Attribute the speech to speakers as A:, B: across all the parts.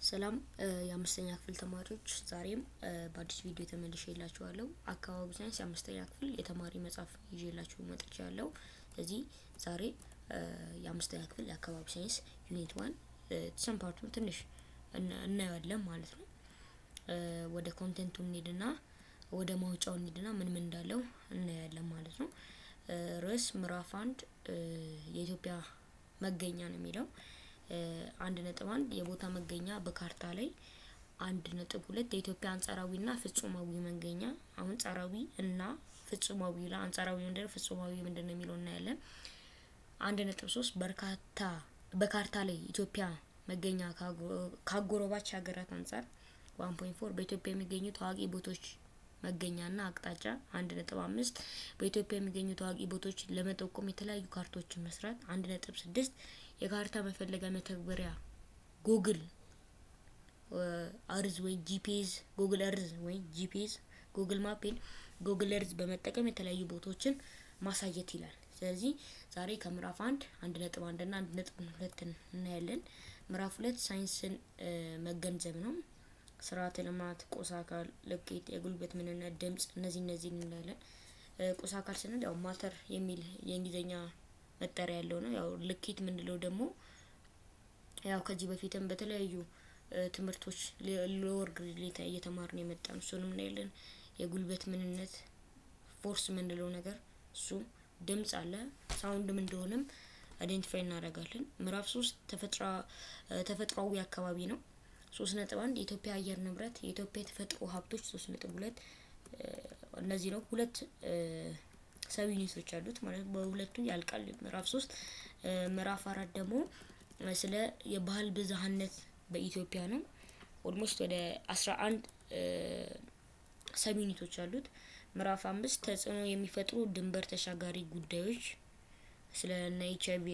A: ሰላም የአምስተኛ ክፍል ተማሪዎች ዛሬም በአዲስ ቪዲዮ ተመልሼላችኋለሁ። አካባቢ ሳይንስ የአምስተኛ ክፍል የተማሪ መጽሐፍ ይዤላችሁ መጥቻለሁ። ስለዚህ ዛሬ የአምስተኛ ክፍል የአካባቢ ሳይንስ ዩኒት 1 ሰም ፓርቱን ትንሽ እናያለን ማለት ነው። ወደ ኮንቴንቱ እንሂድና ወደ ማውጫው እንሂድና ምን እንዳለው እናያለን ማለት ነው። ርዕስ ምዕራፍ 1 የኢትዮጵያ መገኛ ነው የሚለው 1.1 የቦታ መገኛ በካርታ ላይ 1.2 የኢትዮጵያ አንጻራዊና ፍጹማዊ መገኛ። አሁን አንጻራዊ እና ፍጹማዊ ላይ አንጻራዊ እንደው ፍጹማዊ ምንድነው የሚለው እናያለን። 1.3 በካርታ ላይ ኢትዮጵያ መገኛ ካጎረባች ሀገራት አንፃር 1.4 በኢትዮጵያ የሚገኙ ታዋቂ ቦታዎች መገኛና አቅጣጫ 1.5 በኢትዮጵያ የሚገኙ ታዋቂ ቦታዎች ለመጠቆም የተለያዩ ካርታዎችን መስራት 1.6 የካርታ መፈለጊያ መተግበሪያ ጉግል አርዝ ወይ ጂፒኤስ ጉግል አርዝ ወይ ጂፒኤስ ጉግል ማፕን ጉግል አርዝ በመጠቀም የተለያዩ ቦታዎችን ማሳየት ይላል። ስለዚህ ዛሬ ከምዕራፍ 1 እና 1.2 እናያለን። ምዕራፍ 2 ሳይንስን መገንዘብ ነው። ስርዓተ ልማት፣ ቁስ አካል፣ ልኬት፣ የጉልበት ምንነት፣ ድምጽ እነዚህ እናያለን። ቁስ አካል ስንል ያው ማተር የሚል የእንግሊዘኛ መጠሪያ ያለው ነው። ያው ልኬት ምንለው ደግሞ ያው ከዚህ በፊትም በተለያዩ ትምህርቶች ሎወር ግሬድ ላይ እየተማርን የመጣን እሱንም እናያለን። የጉልበት ምንነት ፎርስ ምንለው ነገር እሱ ድምጽ አለ ሳውንድ ምን እንደሆነም አይደንቲፋይ እናደርጋለን። ምዕራፍ 3 ተፈጥሯዊ አካባቢ ነው። 3.1 የኢትዮጵያ አየር ንብረት የኢትዮጵያ ተፈጥሮ ሀብቶች 3.2 እነዚህ ነው። ሁለት ሰብ ዩኒቶች አሉት ማለት በሁለቱ ያልቃል ምዕራፍ 3። ምዕራፍ 4 ደግሞ ስለ የባህል ብዝሃነት በኢትዮጵያ ነው። ኦልሞስት ወደ 11 ሰብ ዩኒቶች አሉት። ምዕራፍ 5 ተጽዕኖ የሚፈጥሩ ድንበር ተሻጋሪ ጉዳዮች ስለ ኤችአይቪ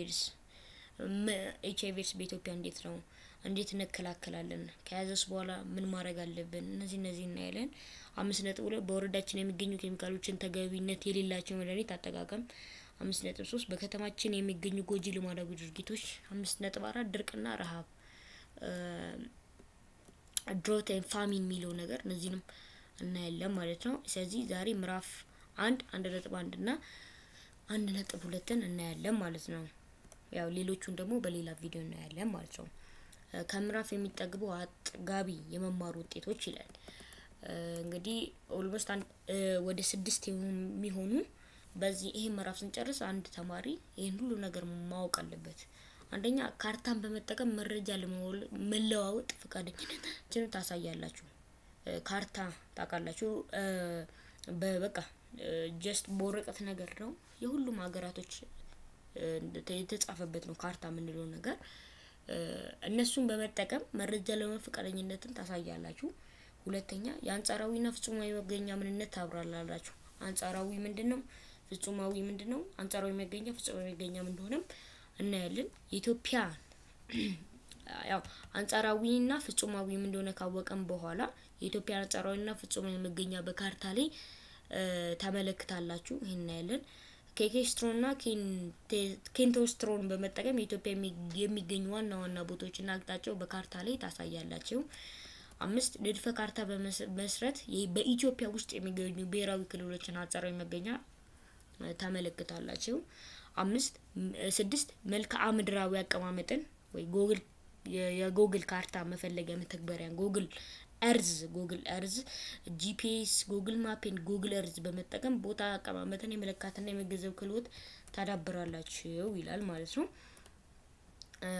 A: በኢትዮጵያ እንዴት እንከላከላለን ከያዘስ በኋላ ምን ማድረግ አለብን እነዚህ እናያለን። 5.2 በወረዳችን የሚገኙ ኬሚካሎችን ተገቢነት የሌላቸው መድኃኒት አጠቃቀም 5.3 በከተማችን የሚገኙ ጎጂ ልማዳዊ ድርጊቶች 5.4 ድርቅና ረሃብ ድሮት ኤንድ ፋሚን የሚለው ነገር እነዚህንም እናያለን ማለት ነው። ስለዚህ ዛሬ ምዕራፍ 1 እና 1.2 እናያለን ማለት ነው። ያው ሌሎቹን ደግሞ በሌላ ቪዲዮ እናያለን ማለት ነው። ከምዕራፍ የሚጠግቡ አጥጋቢ የመማር ውጤቶች ይላል። እንግዲህ ኦልሞስት ወደ 6 የሚሆኑ በዚህ ይሄ ምዕራፍ ስንጨርስ አንድ ተማሪ ይሄን ሁሉ ነገር ማወቅ አለበት። አንደኛ ካርታን በመጠቀም መረጃ ለመለዋወጥ ፈቃደኝነታችሁን ታሳያላችሁ። ካርታ ታውቃላችሁ በቃ ጀስት በወረቀት ነገር ነው የሁሉም ሀገራቶች የተጻፈበት ነው ካርታ የምንለው ነገር እነሱን በመጠቀም መረጃ ለመፈቃደኝነትን ታሳያላችሁ። ሁለተኛ የአንጻራዊና ፍጹማዊ መገኛ ምንነት ታብራራላችሁ። አንጻራዊ ምንድነው ፍጹማዊ ምንድነው አንጻራዊ መገኛ ፍጹማዊ መገኛ ምን እንደሆነም እናያለን። ኢትዮጵያ ያው አንጻራዊና ፍጹማዊ ምን እንደሆነ ካወቀን በኋላ የኢትዮጵያ አንጻራዊና ፍጹማዊ መገኛ በካርታ ላይ ተመለክታላችሁ ይሄን እናያለን። ኬኬስትሮንና ኬንቶስትሮን በመጠቀም የኢትዮጵያ የሚገኙ ዋና ቦታዎችና አቅጣጫው በካርታ ላይ ታሳያላችሁ። 5 ንድፈ ካርታ በመስረት በኢትዮጵያ ውስጥ የሚገኙ ብሔራዊ ክልሎችን አንጻራዊ መገኛ ታመለክታላችሁ። 6 መልክዓ ምድራዊ አቀማመጥን ወይ የጉግል ካርታ መፈለጊያ መተግበሪያ ጉግል አርዝ ጂፒኤስ ጉግል ማፕን ጉግል አርዝ በመጠቀም ቦታ አቀማመጥን የመለካትና የመገንዘብ ክህሎት ታዳብራላችሁ ይላል ማለት ነው።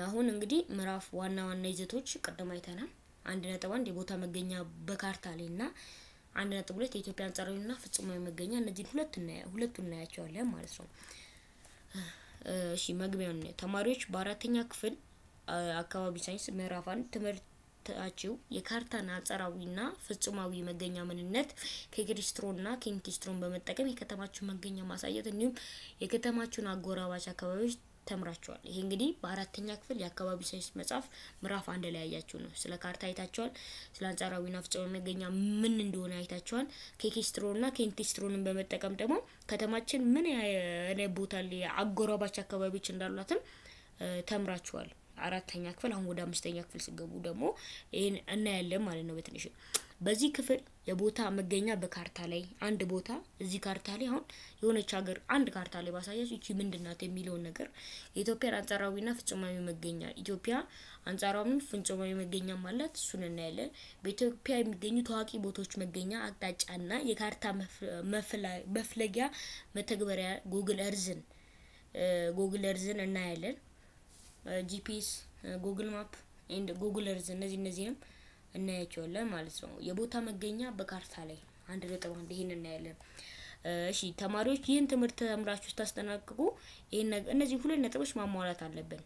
A: አሁን እንግዲህ ምዕራፍ ዋና ይዘቶች ቀደም አይተናል። 1.1 የቦታ መገኛ በካርታ ላይና 1.2 የኢትዮጵያ አንጻራዊና ፍጹማዊ መገኛ እነዚህ ሁለቱን እናያቸዋለን ማለት ነው። እሺ መግቢያውን ተማሪዎች በአራተኛ ክፍል አካባቢ ሳይንስ ምዕራፍ 1 ትምህርታቸው የካርታና አንጻራዊና ፍጹማዊ መገኛ ምንነት ከኬኬስትሮንና ኬንቶስትሮን በመጠቀም የከተማችን መገኛ ማሳየት እንዲሁም የከተማችን አጎራባች አካባቢዎች ተምራቸዋል። ይሄ እንግዲህ በአራተኛ ክፍል የአካባቢ ሳይንስ መጽሐፍ ምዕራፍ 1 ላይ ያያችሁ ነው። ስለ ካርታ አይታችኋል። ስለ አንጻራዊና ፍጹማዊ መገኛ ምን እንደሆነ አይታችኋል። ኬኬስትሮንና ኬንቶስትሮንን በመጠቀም ደግሞ ከተማችን ምን ቦታ ላይ አጎራባች አካባቢዎች እንዳሏትም ተምራችኋል። አራተኛ ክፍል አሁን ወደ አምስተኛ ክፍል ሲገቡ ደግሞ ይሄን እናያለን ማለት ነው በትንሹ በዚህ ክፍል የቦታ መገኛ በካርታ ላይ አንድ ቦታ እዚህ ካርታ ላይ አሁን የሆነች ሀገር አንድ ካርታ ላይ ባሳያችሁ እቺ ምንድናት የሚለውን ነገር የኢትዮጵያ አንጻራዊና ፍጹማዊ መገኛ ኢትዮጵያ አንጻራዊ ፍጹማዊ መገኛ ማለት እሱን እናያለን በኢትዮጵያ የሚገኙ ታዋቂ ቦታዎች መገኛ አቅጣጫና የካርታ መፍለጊያ መተግበሪያ ጉግል እርዝን እናያለን ጂፒኤስ ጉግል ማፕ ኤንድ ጉግል እርዝ እነዚህንም እናያቸዋለን ማለት ነው የቦታ መገኛ በካርታ ላይ 1.1 ይሄን እናያለን እሺ ተማሪዎች ይሄን ትምህርት ተምራችሁ ታስተናግቁ እነዚህ ሁለት ነጥቦች ማሟላት አለብን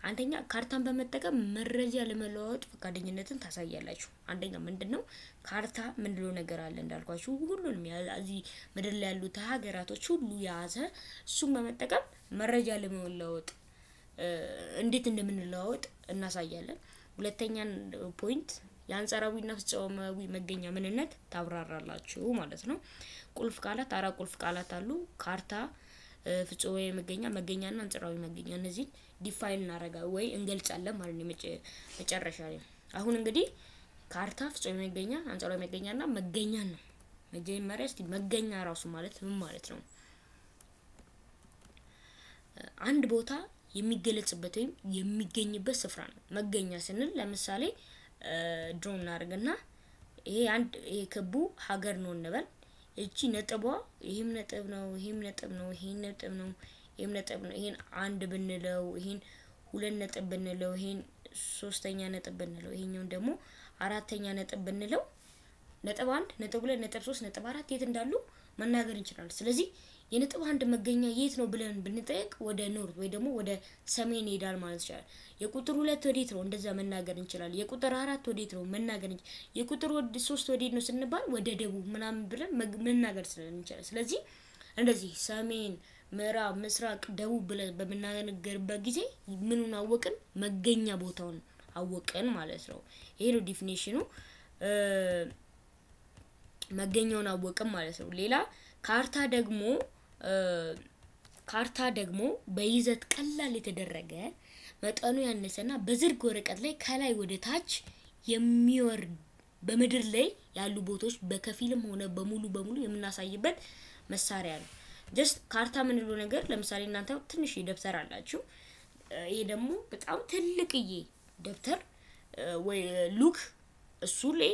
A: አንደኛ ካርታን በመጠቀም መረጃ ለመለዋወጥ ፈቃደኝነትን ታሳያላችሁ አንደኛ ምንድነው ካርታ ምንድነው ነገር አለ እንዳልኳችሁ ሁሉንም እዚህ ምድር ላይ ያሉ ሀገራቶች ሁሉ ያዘ እሱን በመጠቀም መረጃ ለመለዋወጥ እንዴት እንደምንለዋወጥ እናሳያለን ሁለተኛ ፖይንት የአንጻራዊና ፍጹማዊ መገኛ ምንነት ታብራራላችሁ ማለት ነው ቁልፍ ቃላት አራ ቁልፍ ቃላት አሉ ካርታ ፍጹማዊ መገኛና አንጻራዊ መገኛ እነዚህ ዲፋይን እናረጋ ወይ እንገልጻለን ማለት ነው መጨረሻ ላይ አሁን እንግዲህ ካርታ ፍጹማዊ መገኛ አንጻራዊ መገኛና መገኛ ነው መጀመሪያ እስቲ መገኛ ራሱ ማለት ምን ማለት ነው አንድ ቦታ የሚገለጽበት ወይም የሚገኝበት ስፍራ ነው መገኛ ስንል ለምሳሌ ድሮን አድርገና ይሄ ክቡ ሀገር ነው እንበል እቺ ነጥቧ ይሄም ነጥብ ነው ይሄም ነጥብ ነው ይሄን ነጥብ ነው ይሄም ነጥብ ነው ይሄን አንድ ብንለው ይሄን ሁለት ነጥብ ብንለው ይሄን ሶስተኛ ነጥብ ብንለው ይሄኛው ደግሞ አራተኛ ነጥብ ብንለው ነጥብ 1 ነጥብ 2 ነጥብ 3 ነጥብ 4 የት እንዳሉ መናገር እንችላለን ስለዚህ የነጥብ አንድ መገኛ የት ነው ብለን ብንጠይቅ ወደ ኖርዝ ወይ ደግሞ ወደ ሰሜን ይሄዳል ማለት ይችላል የቁጥር 2 ወዴት ነው እንደዛ መናገር እንችላለን የቁጥር 4 ወዴት ነው መናገር የቁጥር 3 ወዴት ነው ስንባል ወደ ደቡብ ምናምን ብለን መናገር እንችላለን ስለዚህ እንደዚህ ሰሜን ምዕራብ ምስራቅ ደቡብ ብለን በመናገርበት ጊዜ ምኑን አወቅን መገኛ ቦታውን አወቅን ማለት ነው ይሄ ነው ዲፊኒሽኑ መገኛውን አወቅን ማለት ነው ሌላ ካርታ ደግሞ በይዘት ቀላል የተደረገ መጠኑ ያነሰና በዝርግ ወረቀት ላይ ከላይ ወደ ታች የሚወርድ በመድር ላይ ያሉ ቦታዎች በከፊልም ሆነ በሙሉ የምናሳይበት መሳሪያ ነው ጀስት ካርታ ምንለው ነገር ለምሳሌ እናንተ ትንሽ ደብተር አላችሁ ይሄ ደግሞ በጣም ትልቅዬ ደብተር ወይ ሉክ እሱ ላይ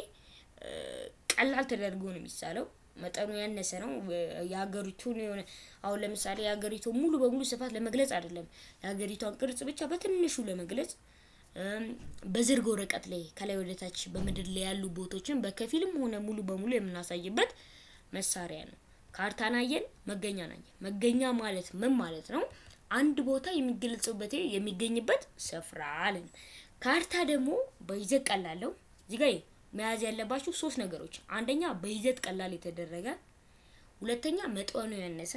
A: ቀላል ተደርጎ ነው የሚሳለው መጠኑ ያነሰ ነው ያገሪቱን የሆነ አሁን ለምሳሌ ያገሪቱ ሙሉ በሙሉ ስፋት ለመግለጽ አይደለም ያገሪቷን ቅርጽ ብቻ በትንሹ ለመግለጽ በዝርግ ወረቀት ላይ ከላይ ወደ ታች በመድር ላይ ያሉ ቦታዎችን በከፊልም ሆነ ሙሉ በሙሉ የምናሳይበት መሳሪያ ነው ካርታን አየን መገኛ ማለት ምን ማለት ነው አንድ ቦታ የሚገኝበት ስፍራ አለን ካርታ ደግሞ በይዘት ቀላለው እዚህ ጋር መያዝ ያለባችሁ ሶስት ነገሮች አንደኛ በይዘት ቀላል የተደረገ ሁለተኛ መጠኑ ያነሰ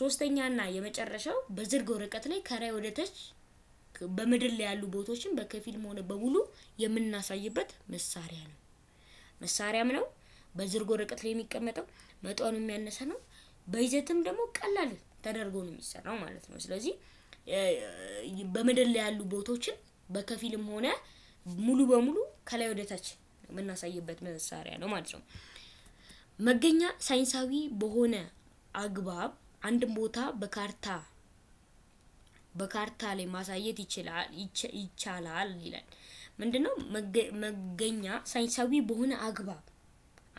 A: ሶስተኛና የመጨረሻው በዝርግ ወረቀት ላይ ከላይ ወደ ታች በመድር ላይ ያሉ ቦታዎችን በከፊልም ሆነ በሙሉ የምናሳይበት መሳሪያም ነው በዝርግ ወረቀት ላይ የሚቀመጠው መጠኑ የሚያነሰ ነው በይዘትም ደግሞ ቀላል ተደርጎ ነው የሚሰራው ማለት ነው ስለዚህ በመድር ላይ ያሉ ቦታዎችን በከፊልም ሆነ ሙሉ በሙሉ ከላይ ወደ ታች የምናሳይበት መሳሪያ ነው ማለት ነው መገኛ ሳይንሳዊ በሆነ አግባብ አንድን ቦታ በካርታ ላይ ማሳየት ይቻላል ይላል ምንድነው መገኛ ሳይንሳዊ በሆነ አግባብ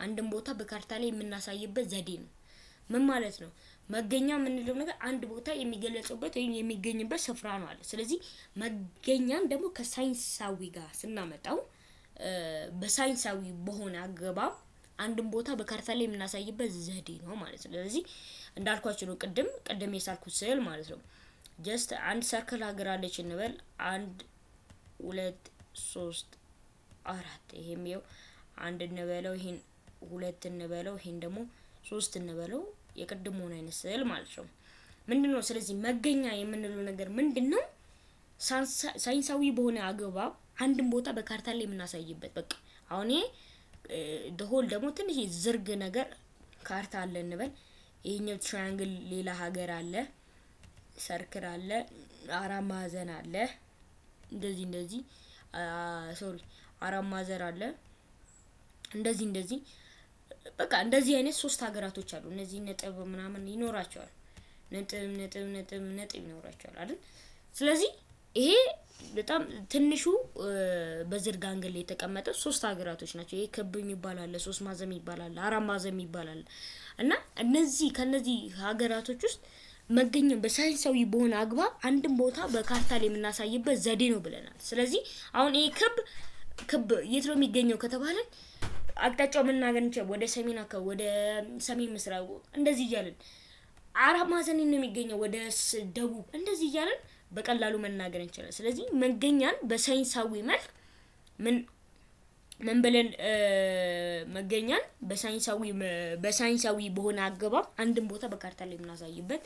A: አንድን ቦታ በካርታ ላይ የምናሳይበት ዘዴ ነው ምን ማለት ነው መገኛ ምንለው ነገር አንድ ቦታ የሚገለጽበት ወይ የሚገኝበት ስፍራ ነው አለ ስለዚህ መገኛን ደግሞ ከሳይንሳዊ ጋር ስናመጣው በሳይንሳዊ በሆነ አግባብ አንድን ቦታ በካርታ ላይ የምናሳይበት ዘዴ ነው ማለት ነው ስለዚህ እንዳልኳችሁ ነው ቀደም የሳልኩት ስዕል ማለት ነው ጀስት አንድ ሰርክል ሀገር አለች እንበል 1 2 3 4 ይሄም ይው አንድ እንበለው ይሄን 2 እንበለው ይሄን ደግሞ 3 እንበለው የቀደመውን አይነት ስዕል ማለት ነው ምንድነው ስለዚህ መገኛ የምንለው ነገር ምንድነው ሳይንሳዊ በሆነ አግባብ አንድን ቦታ በካርታ ላይ የምናሳይበት በቃ አሁን ደሆል ደግሞ ትንሽ ዝርግ ነገር ካርታ አለ እንበል ይሄኛው ትራያንግል ሌላ ሀገር አለ ሰርክል አለ አራት ማዕዘን አለ እንደዚህ ሶሪ አራት ማዕዘን አለ እንደዚህ በቃ እንደዚህ አይነት ሶስት ሀገራቶች አሉ እነዚህ ነጥብ ምናምን ይኖራቸዋል ነጥብ ይኖራቸዋል አይደል ስለዚህ ይሄ በጣም ትንሹ በዝርጋ አንግል ላይ የተቀመጠ ሶስት ሀገራቶች ናቸው ይሄ ክብ የሚባል አለ ሶስት ማዕዘን የሚባል አለ አራት ማዕዘን የሚባል አለ እና እነዚህ ከነዚህ ሀገራቶች ውስጥ መገኛ በሳይንሳዊ በሆነ አግባብ አንድም ቦታ በካርታ ላይ የምናሳይበት ዘዴ ነው ብለናል ስለዚህ አሁን ይሄ ክብ የት ነው የሚገኘው ከተባለ አቅጣጫው መናገር እንችላለን ወደ ሰሜን ወደ ሰሜን ምስራቅ እንደዚህ ይያልን አራት ማዕዘን ነው የሚገኘው ወደ ደቡብ እንደዚህ ይያልን በቀላሉ መናገር እንችላለን ስለዚህ መገኛን በሳይንሳዊ መልክ ምን ብለን መገኛን በሳይንሳዊ በሆነ አገባብ አንድም ቦታ በካርታ ላይ የምናሳይበት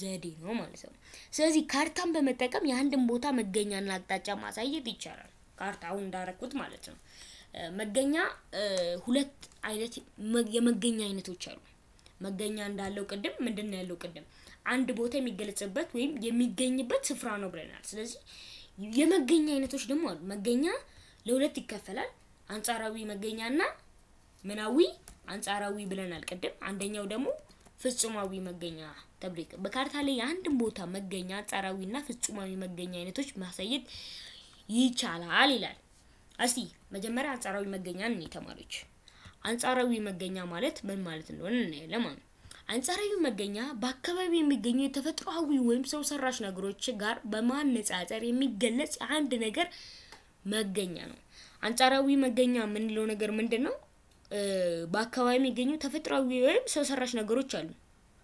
A: ዘዴ ነው ማለት ነው ስለዚህ ካርታን በመጠቀም የአንድም ቦታ መገኛና አቅጣጫ ማሳየት ይቻላል ካርታው እንዳረኩት ማለት ነው መገኛ ሁለት አይነት የመገኛ አይነቶች አሉ መገኛ እንዳለው ቀደም ምንድነው ያለው ቀደም አንድ ቦታ የሚገለጽበት ወይም የሚገኝበት ስፍራ ነው ብለናል ስለዚህ የመገኛ አይነቶች ደግሞ አሉ መገኛ ለሁለት ይከፈላል አንጻራዊ መገኛና ምናዊ አንጻራዊ ብለናል ቀደም አንደኛው ደግሞ ፍጹማዊ መገኛ ተብሎ በካርታ ላይ አንድም ቦታ መገኛ አንጻራዊና ፍጹማዊ መገኛ አይነቶች ማሳየት ይቻላል ይላል እስቲ መጀመሪያ አንጻራዊ መገኛን ተማሪዎች አንጻራዊ መገኛ ማለት ምን ማለት እንደሆነ እናያለን ማለት አንጻራዊ መገኛ በአካባቢ የሚገኙ የተፈጥሯዊ ወይም ሰው ሰራሽ ነገሮች ጋር በማነጻጸር የሚገለጽ አንድ ነገር መገኛ ነው አንጻራዊ መገኛ ምንለው ነገር ምንድነው በአካባቢ የሚገኙ ተፈጥሯዊ ወይም ሰው ሰራሽ ነገሮች አሉ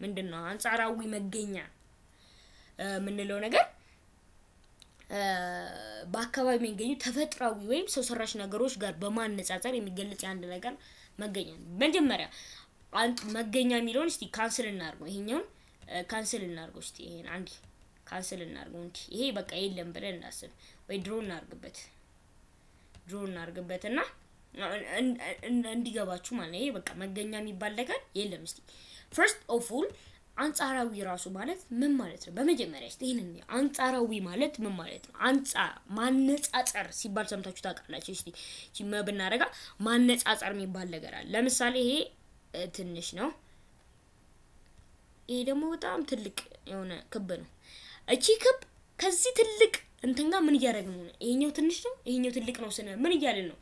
A: ምንድነው አንጻራዊ መገኛ ምንለው ነገር በአካባቢ የሚገኙ ተፈጥሯዊ ወይም ሰው ሰራሽ ነገሮች ጋር በማነጻጸር የሚገለጽ አንድ ነገር መገኛ ነው መጀመሪያ መገኛ የሚለውን እስቲ ካንሰል እናርገው ይሄኛው ካንሰል እናርገው እስቲ ይሄን አንዲ ካንሰል እናርገው እንዴ ይሄ በቃ የለም ብለን እናስብ ወይ ድሮ እናርግበትና እንዲገባችሁ ማለት ነው ይሄ በቃ መገኛ የሚባል ነገር የለም እስቲ first of all አንጻራዊ ራሱ ማለት ምን ማለት ነው በመጀመሪያ እስቲ ይሄንን አንጻራዊ ማለት ምን ማለት ነው ማነጻጸር ሲባል ሰምታችሁ ታውቃላችሁ እስቲ ብናረጋ ማነጻጸር የሚባል ነገር አለ ለምሳሌ ይሄ ትንሽ ነው ይሄ ደግሞ በጣም ትልቅ የሆነ ክብ ነው እቺ ክብ ከዚህ ትልቅ እንትን ጋር ምን ያደርግኑ ነው ይሄኛው ትንሽ ነው ይሄኛው ትልቅ ነው ስነ ምን ይያለ ነው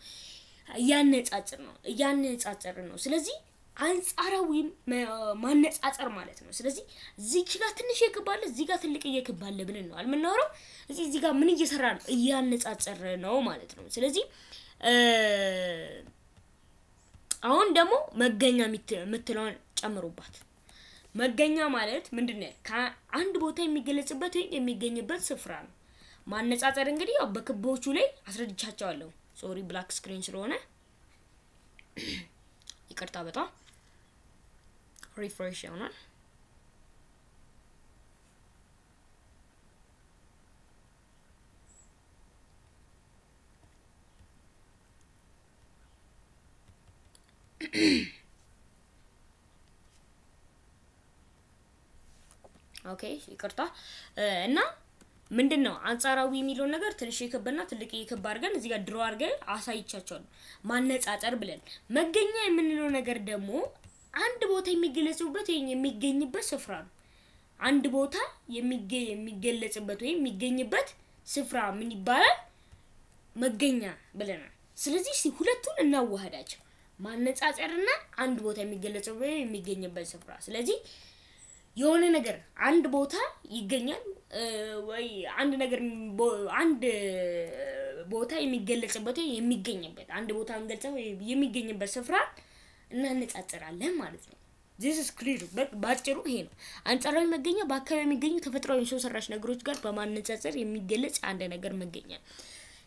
A: ያነጻጸር ነው ስለዚህ አንጻራዊ ማነጻጸር ማለት ነው ስለዚህ እዚህ ጋር ትንሽ የክባለ እዚህ ጋር ትልቅ የክባለ ብለን ነው አልመናወራው እዚህ ጋር ምን እየሰራ ነው ያነጻጸር ነው ማለት ነው ስለዚህ አሁን ደግሞ መገኛ ምትለውን ጨምሩባት መገኛ ማለት ምንድነው ከአንድ ቦታ የሚገለጽበት ወይ የሚገኝበት ስፍራ ነው ማነጻጸር እንግዲህ ያው በክቦቹ ላይ አስረድቻቸዋለሁ ሶሪ ብላክ ስክሪን ስለሆነ ይቅርታ በጣም refresh ይሆናል ኦኬ ይቅርታ እና ምንድነው አንጻራዊ የሚለው ነገር ትንሽ ይከበና ትልቅ ይከባ አድርገን እዚህ ጋር ድሮ አድርገን አሳይቻቸዋለሁ ማነጻጸር ብለን መገኛ የምንለው ነገር ደግሞ አንድ ቦታ የሚገለጽበት ወይ የሚገኝበት ስፍራ ነው አንድ ቦታ የሚገለጽበት ወይ የሚገኝበት ስፍራ ምን ይባላል መገኛ ብለናል ስለዚህ ሁለቱን እናዋህዳቸው ማነጻጸርና አንድ ቦታ የሚገለጽበት ወይ የሚገኝበት ስፍራ ስለዚህ የሆነ ነገር አንድ ቦታ ይገኛል ወይ አንድ ነገር አንድ ቦታ የሚገለጽበት ወይ የሚገኝበት አንድ ቦታ እንገልጸው የሚገኝበት ስፍራ እናነጻጽራለን ማለት ነው this is clear ባጭሩ ይሄ ነው አንጻራዊ መገኛ በአካባቢ የሚገኙ ተፈጥሯዊ ሰው ሰራሽ ነገሮች ጋር በማነጻጸር የሚገለጽ አንድ ነገር መገኛ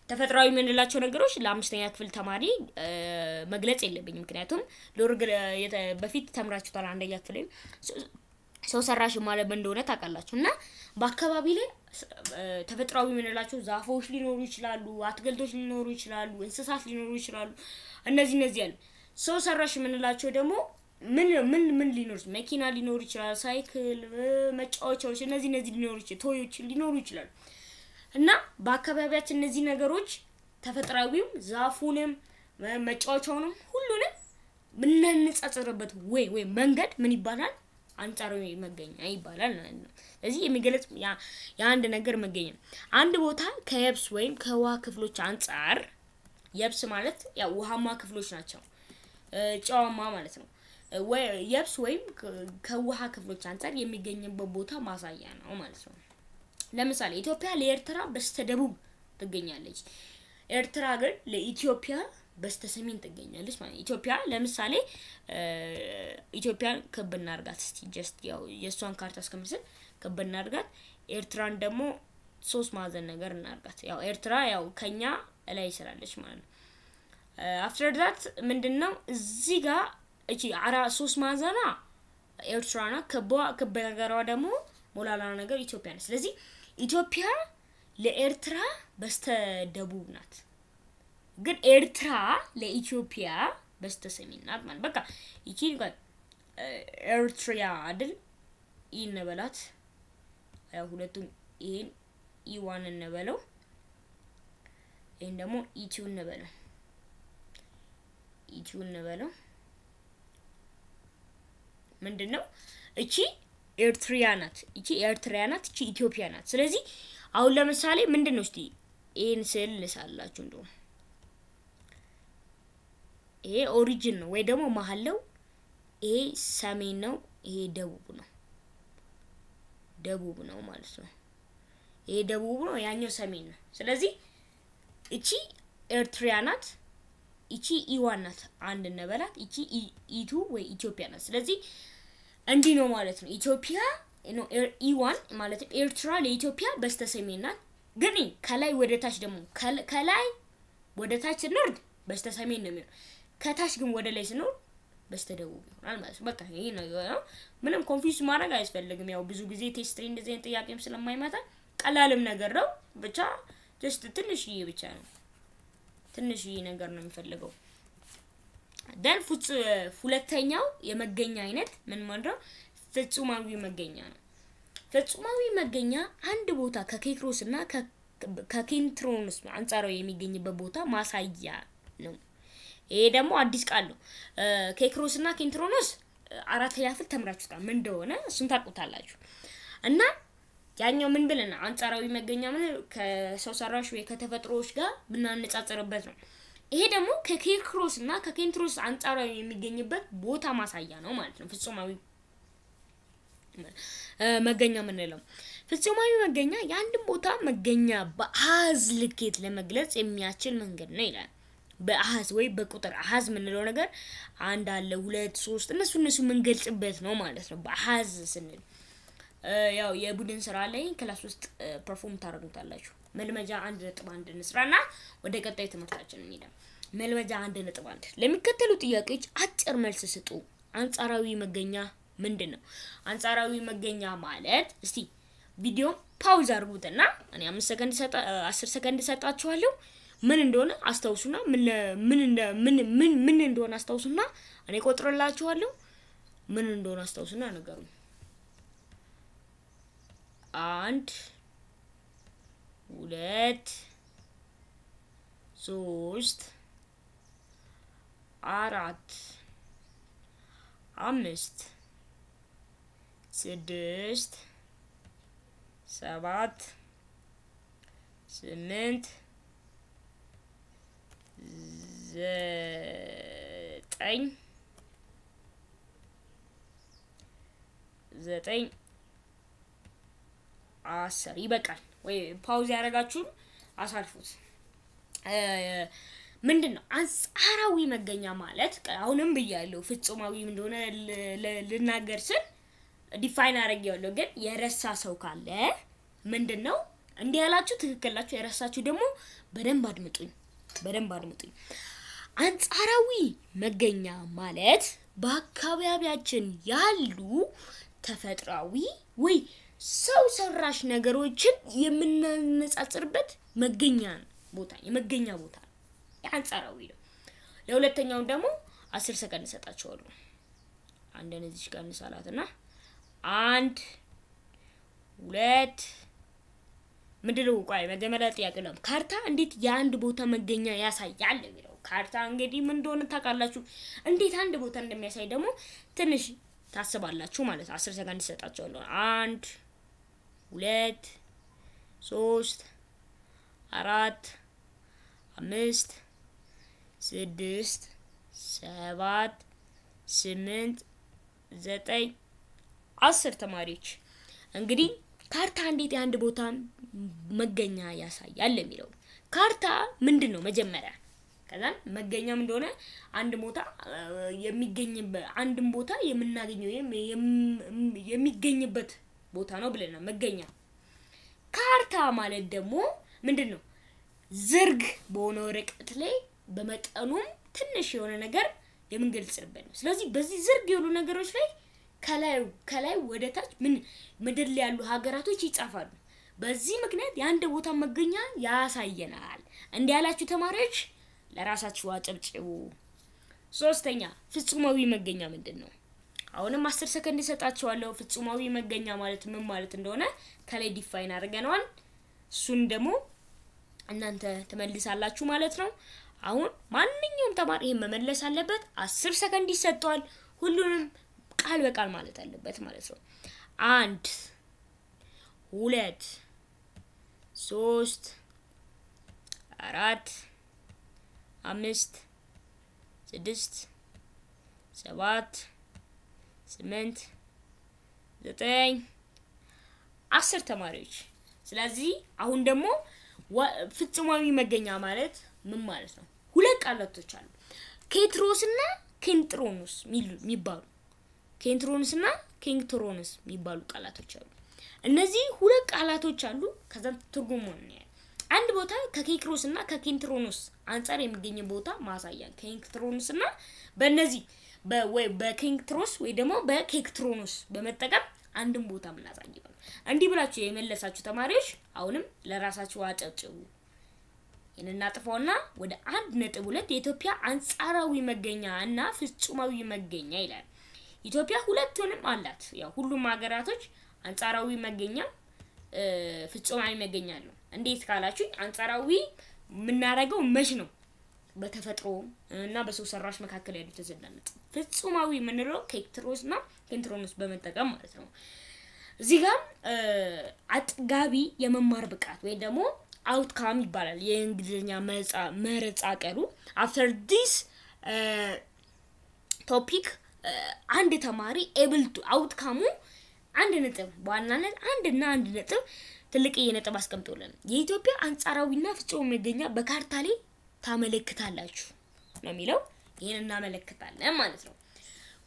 A: ተፈጥሯዊ የምንላቸው ነገሮች ለአምስተኛ ክፍል ተማሪ መግለጽ የለብኝም ምክንያቱም ሎርግ በፊት ተምራችኋል አንደኛ ክፍል ሰው ሰራሽ ማለት እንደሆነ ታውቃላችሁና በአካባቢ ላይ ተፈጥሯዊ የምንላቸው ዛፎች ሊኖሩ ይችላሉ አትክልቶች ሊኖሩ ይችላሉ እንስሳት ሊኖሩ ይችላሉ እነዚህ ያሉ ሰው ሰራሽ የምንላቸው ደግሞ ምን ሊኖር መኪና ሊኖር ይችላል ሳይክል መጫወቻዎች እነዚህ ሊኖሩ ይችላሉ ቶዮች ሊኖሩ ይችላሉ እና በአካባቢያችን እነዚህ ነገሮች ተፈጥሯዊው ዛፉንም መጫወቻውንም ሁሉንም ምንነጻጽርበት ወይ መንገድ ምን ይባላል አንጻራዊ መገኛ ይባላል ማለት ነው ስለዚህ የሚገለጽ የአንድ ነገር መገኛ አንድ ቦታ ከየብስ ወይም ከውሃ ክፍሎች አንጻር የብስ ማለት ያው ውሃማ ክፍሎች ናቸው ጨዋማ ማለት ነው ወይ የብስ ወይም ከውሃ ክፍሎች አንጻር የሚገኝበት ቦታ ማሳያ ነው ማለት ነው ለምሳሌ ኢትዮጵያ ለኤርትራ በስተደቡብ ትገኛለች ኤርትራ ግን ለኢትዮጵያ በስተሰሜን ትገኛለች ማለት ኢትዮጵያ ለምሳሌ ኢትዮጵያን ከብና አርጋት እስቲ ጀስት ያው የሷን ካርታ እስከምስል ከብና አርጋት ኤርትራን ደግሞ 3 ማዕዘን ነገር እናርጋት ያው ኤርትራ ያው ከኛ ላይ ይሰራለች ማለት ነው after that ምንድነው እዚህ ጋር እቺ 3 ማዕዘና ኤርትራና ከበነገራው ደግሞ ሞላላ ነገር ኢትዮጵያ ነው ስለዚህ ኢትዮጵያ ለኤርትራ በስተደቡብ ናት ግን ኤርትራ ለኢትዮጵያ በስተሰሜን ናት ማለት በቃ ይቺ ኤርትራ አይደል ይነበላት ያው ሁለቱም ይሄን ኢዋን እንበለው ይሄን ደግሞ ኢቲው እንበለው ምንድነው እቺ ኤርትራ ናት እቺ ኢትዮጵያ ናት ስለዚህ አሁን ለምሳሌ ምንድነው እስቲ ይሄን ስል ልሳላችሁ እንደው ይሄ ኦሪጅን ነው ወይ ደግሞ መሐለው ይሄ ሰሜን ነው ይሄ ደቡብ ነው ማለት ነው ይሄ ደቡብ ነው ያኛው ሰሜን ነው ስለዚህ እቺ ኤርትራ ናት እቺ ኢዋን ናት አንድ ነበላት እቺ ኢቱ ወይ ኢትዮጵያ ናት ስለዚህ እንዲ ነው ማለት ነው ኢትዮጵያ ነው ኢዋን ማለት ኤርትራ ለኢትዮጵያ በስተሰሜን ናት ግን ከላይ ወደ ታች ደግሞ ከላይ ወደ ታች ስንወርድ በስተሰሜን ነው የሚሆነው ከታች ግን ወደ ላይ ስንወርድ በስተደቡብ ይሆናል ማለት ነው በቃ ይሄ ነው ምንም ኮንፊውዝ ማድረግ አይፈልግም ያው ብዙ ጊዜ ቴስት እንደዚህ አይነት ጥያቄም ስለማይመጣ ቀላልም ነገር ነው ብቻ ጀስት ትንሽዬ ብቻ ነው ትንሽዬ ነገር ነው የሚፈልገው ደን ሁለተኛው የመገኛ አይነት ምን ማለት ነው ፍጹማዊ መገኛ ነው ፍጹማዊ መገኛ አንድ ቦታ ከኬክሮስና ከኬንትሮንስ አንጻራዊ የሚገኝበት ቦታ ማሳያ ነው ይሄ ደግሞ አዲስ ቃል ነው ኬክሮስና ኬንትሮንስ አራተኛ ክፍል ተምራችሁታል ምን እንደሆነ እሱን ታውቁታላችሁ እና ያኛው ምን ብለና አንጻራዊ መገኛ ምን ከሰው ሰራሽ ወይ ከተፈጥሮዎች ጋር ብናነጻጽርበት ነው ይሄ ደግሞ ከኬክሮስና ከኬንትሮስ አንጻራዊ የሚገኝበት ቦታ ማሳያ ነው ማለት ነው ፍጹማዊ መገኛ ምንለው ፍጹማዊ መገኛ የአንድ ቦታ መገኛ በአሃዝ ልኬት ለመግለጽ የሚያስችል መንገድ ነው ይላል በአሃዝ ወይ በቁጥር አሃዝ ምንለው ነገር 1 አለ 2 3 እነሱ መንገልጽበት ነው ማለት ነው በአሃዝ ስንል ያው የቡድን ስራ ላይ ክላስ ውስጥ ፐርፎርም ታደርጉታላችሁ መልመጃ 1.1 እንስራና ወደ ቀጣይ ትምህርታችን እንሄዳለን መልመጃ 1.1 ለሚከተሉ ጥያቄዎች አጭር መልስ ስጡ አንጻራዊ መገኛ ምንድነው አንጻራዊ መገኛ ማለት እስቲ ቪዲዮ ፓውዝ አድርጉትና እኔ 10 ሰከንድ ሰጣችኋለሁ ምን እንደሆነ አስተውሱና ምን እንደሆነ አስተውሱና እኔ ቆጥረላችኋለሁ ምን እንደሆነ አስተውሱና ነገሩ 1 2 3 4 5 6 7 8 9 10 ይበቃል ወይ ፓውዝ ያረጋችሁ አሳልፉት ምንድነው አንጻራዊ መገኛ ማለት አሁንም በያለው ፍጹማዊ እንደሆነ ልናገር ስል ዲፋይን አረጋለሁ ግን የረሳ ሰው ካለ ምንድነው እንዲህ ያላችሁ ትክክላችሁ የረሳችሁ ደግሞ በደንብ አድምጡኝ አንጻራዊ መገኛ ማለት በአካባቢያችን ያሉ ተፈጥሯዊ ወይ ሰው ሰራሽ ነገሮችን የምናነጻጽርበት መገኛ ቦታ የመገኛ ቦታ አንጻራዊ ነው ለሁለተኛው ደግሞ 10 ሰከንድ ሰጣችኋለሁ አንደን እዚህ ጋር እንሳላትና 1 2 ምንድነው ቆይ መጀመሪያ ጥያቄ ነው ካርታ እንዴት የአንድ ቦታ መገኛ ያሳያል የሚለው ካርታ እንግዲህ ምን እንደሆነ ታውቃላችሁ እንዴት አንድ ቦታ እንደሚያሳይ ደግሞ ትንሽ ታስባላችሁ ማለት 10 ሰከንድ ሰጣችኋለሁ 1 2 3 4 5 6 7 8 9 10 ተማሪዎች እንግዲህ ካርታ እንዴት የአንድ ቦታ መገኛ ያሳያል የሚለው ካርታ ምንድነው መጀመሪያ ከዛን መገኛም እንደሆነ አንድ ቦታ የሚገኝበት አንድም ቦታ የምናገኘው የሚገኝበት ቦታ ነው ብለናል መገኛ ካርታ ማለት ደግሞ ምንድነው ዝርግ በሆነ ወረቀት ላይ በመጠኑም ትንሽ የሆነ ነገር የምንገልጽበት ነው ስለዚህ በዚህ ዝርግ የሆኑ ነገሮች ላይ ከላይ ወደታች ምን ምድር ላይ ያሉ ሀገራቶች ይጻፋሉ በዚህ ምክንያት የአንድ ቦታ መገኛ ያሳየናል እንዲያላችሁ ተማሪዎች ለራሳችሁ አጨብጭቡ ሶስተኛ ፍጹማዊ መገኛ ምንድነው አሁንም 10 ሰከንድ ይሰጣችኋለሁ ፍጹማዊ መገኛ ማለት ምን ማለት እንደሆነ ከላይ ዲፋይን አድርገናል እሱን ደግሞ እናንተ ተመልሳላችሁ ማለት ነው አሁን ማንኛውም ተማሪ ይሄን መመለስ አለበት 10 ሰከንድ ይሰጣል ሁሉንም ቃል በቃል ማለት አለበት ማለት ነው 1 2 3 4 5 6 7 8 9 10 ተማሪዎች ስለዚህ አሁን ደግሞ ፍጹማዊ መገኛ ማለት ምን ማለት ነው ሁለት ቃላቶች አሉ ኬትሮስና ኬንትሮኖስ የሚባሉ ኬንትሮንስና ኬንትሮኖስ የሚባሉ ቃላቶች አሉ እነዚህ ሁለት ቃላቶች አሉ ከዛ ትርጉሙን ነው አንድ ቦታ ከኬክሮስና ከኬንትሮኖስ አንፃር የሚገኝ ቦታ ማሳያ ኬንትሮኖስና በእነዚህ በኬንትሮስ ወይ ደግሞ በኬክትሮኖስ በመጠቀም አንድን ቦታ ምናሳየው እንዲህ ብላችሁ የመለሳችሁ ተማሪዎች አሁንም ለራሳችሁ አጨብጭቡ እናጥፋውና ወደ 1.2 የኢትዮጵያ አንጻራዊ መገኛ እና ፍጹማዊ መገኛ ይላል ኢትዮጵያ ሁለቱንም አላት ያው ሁሉም ሀገራቶች አንጻራዊ መገኛ ፍጹማዊ መገኛ ነው እንዴት ካላችሁ አንጻራዊ ምናረጋው መች ነው በተፈጥሮ እና በሰው ሰራሽ መካከል ያለው ተዘናነጥ ፍጹማዊ ምንለው ኬክትሮስና ኬንትሮኖስ በመጠቀም ማለት ነው እዚህ ጋር አጥጋቢ የመማር ብቃት ወይ ደግሞ outcome ይባላል የእንግሊዘኛ መረጻቀሩ after this topic አንድ ተማሪ able to outcome አንድ ነጥብ በዋናነት አንድና አንድ ነጥብ ትልቅ የነጥብ አስቀምጦልን የኢትዮጵያ አንጻራዊና ፍጹም መገኛ በካርታ ላይ ታመለክታላችሁ ነው የሚለው ይሄን እናመለክታለን ማለት ነው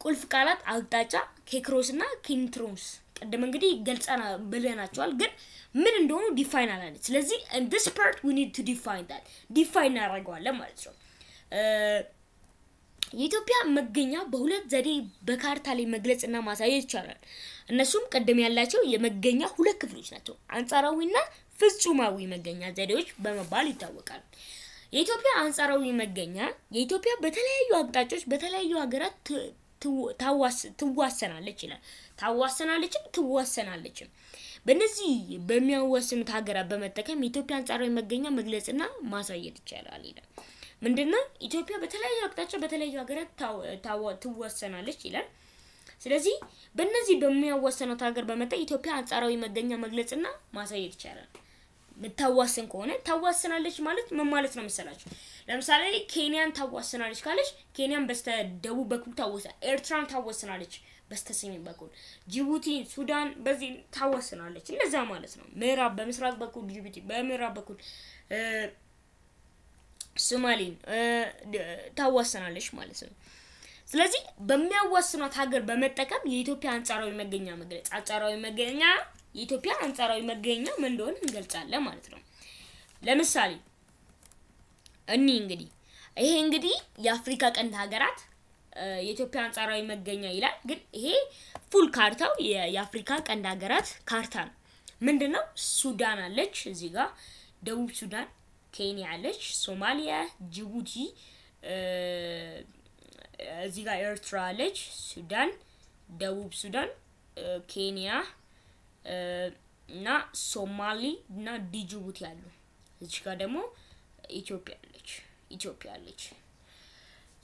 A: ቁልፍ ቃላት አቅጣጫ ኬክሮስና ኬንትሮንስ ቀደም እንግዲህ ገልጸና ብለናቸዋል ግን ምን እንደሆነ ዲፋይን አላለ ስለዚህ in this part we need to define that ዲፋይን አድርገዋለን ማለት ነው የኢትዮጵያ መገኛ በሁለት ዘዴ በካርታ ላይ መግለጽና ማሳየት ይቻላል እነሱም ቀደም ያላቸው የመገኛ ሁለት ክፍሎች ናቸው አንጻራዊና ፍጹማዊ መገኛ ዘዴዎች በመባል ይታወቃሉ የኢትዮጵያ አንጻራዊ መገኛ የኢትዮጵያ በተለያዩ አቅጣጫዎች በተለያዩ ሀገራት ትዋሰናለች ይላል ትዋሰናለች በእነዚህ በሚያወስኑት ሀገራት በመጠቀም የኢትዮጵያ አንጻራዊ መገኛ መግለጽና ማሳየት ይቻላል ይላል ምንድነው ኢትዮጵያ በተለያዩ አቅጣጫ በተለያዩ ሀገራት ትዋሰናለች ይላል ስለዚህ በእነዚህ በሚያወስኑት ሀገር በመጠቀም ኢትዮጵያ አንጻራዊ መገኛ መግለጽና ማሳየት ይቻላል ምታዋሰን ከሆነ ታዋሰናለች ማለት ምን ማለት ነው መሰላችሁ ለምሳሌ ኬንያን ታዋሰናለች ካለች ኬንያን በስተ ደቡብ በኩል ታዋሰናለች ኤርትራን ታዋሰናለች በስተ ሰሜን በኩል ጅቡቲ ሱዳን በዚህ ታዋሰናለች እንደዛ ማለት ነው ምዕራብ በምስራቅ በኩል ጅቡቲ በምዕራብ በኩል ሶማሊን ታዋሰናለች ማለት ነው ስለዚህ በሚያዋስኑት ሀገር በመጠቀም የኢትዮጵያ አንጻራዊ መገኛ መግለጽ አንጻራዊ መገኛ የኢትዮጵያ አንጻራዊ መገኛ ምን እንደሆነ እንገልጻለን ማለት ነው ለምሳሌ እንግዲህ ይሄ እንግዲህ የአፍሪካ ቀንድ ሀገራት የኢትዮጵያ አንጻራዊ መገኛ ይላል ግን ይሄ ፉል ካርታው የአፍሪካ ቀንድ ሀገራት ካርታ ነው ምንድነው ሱዳን አለች እዚህ ጋር ደቡብ ሱዳን ኬንያ አለች ሶማሊያ ጅቡቲ እዚህ ጋር ኤርትራ አለች ሱዳን ደቡብ ሱዳን ኬንያ እና ሶማሊ እና ጅቡቲ አሉ እዚህ ጋር ደግሞ ኢትዮጵያ አለች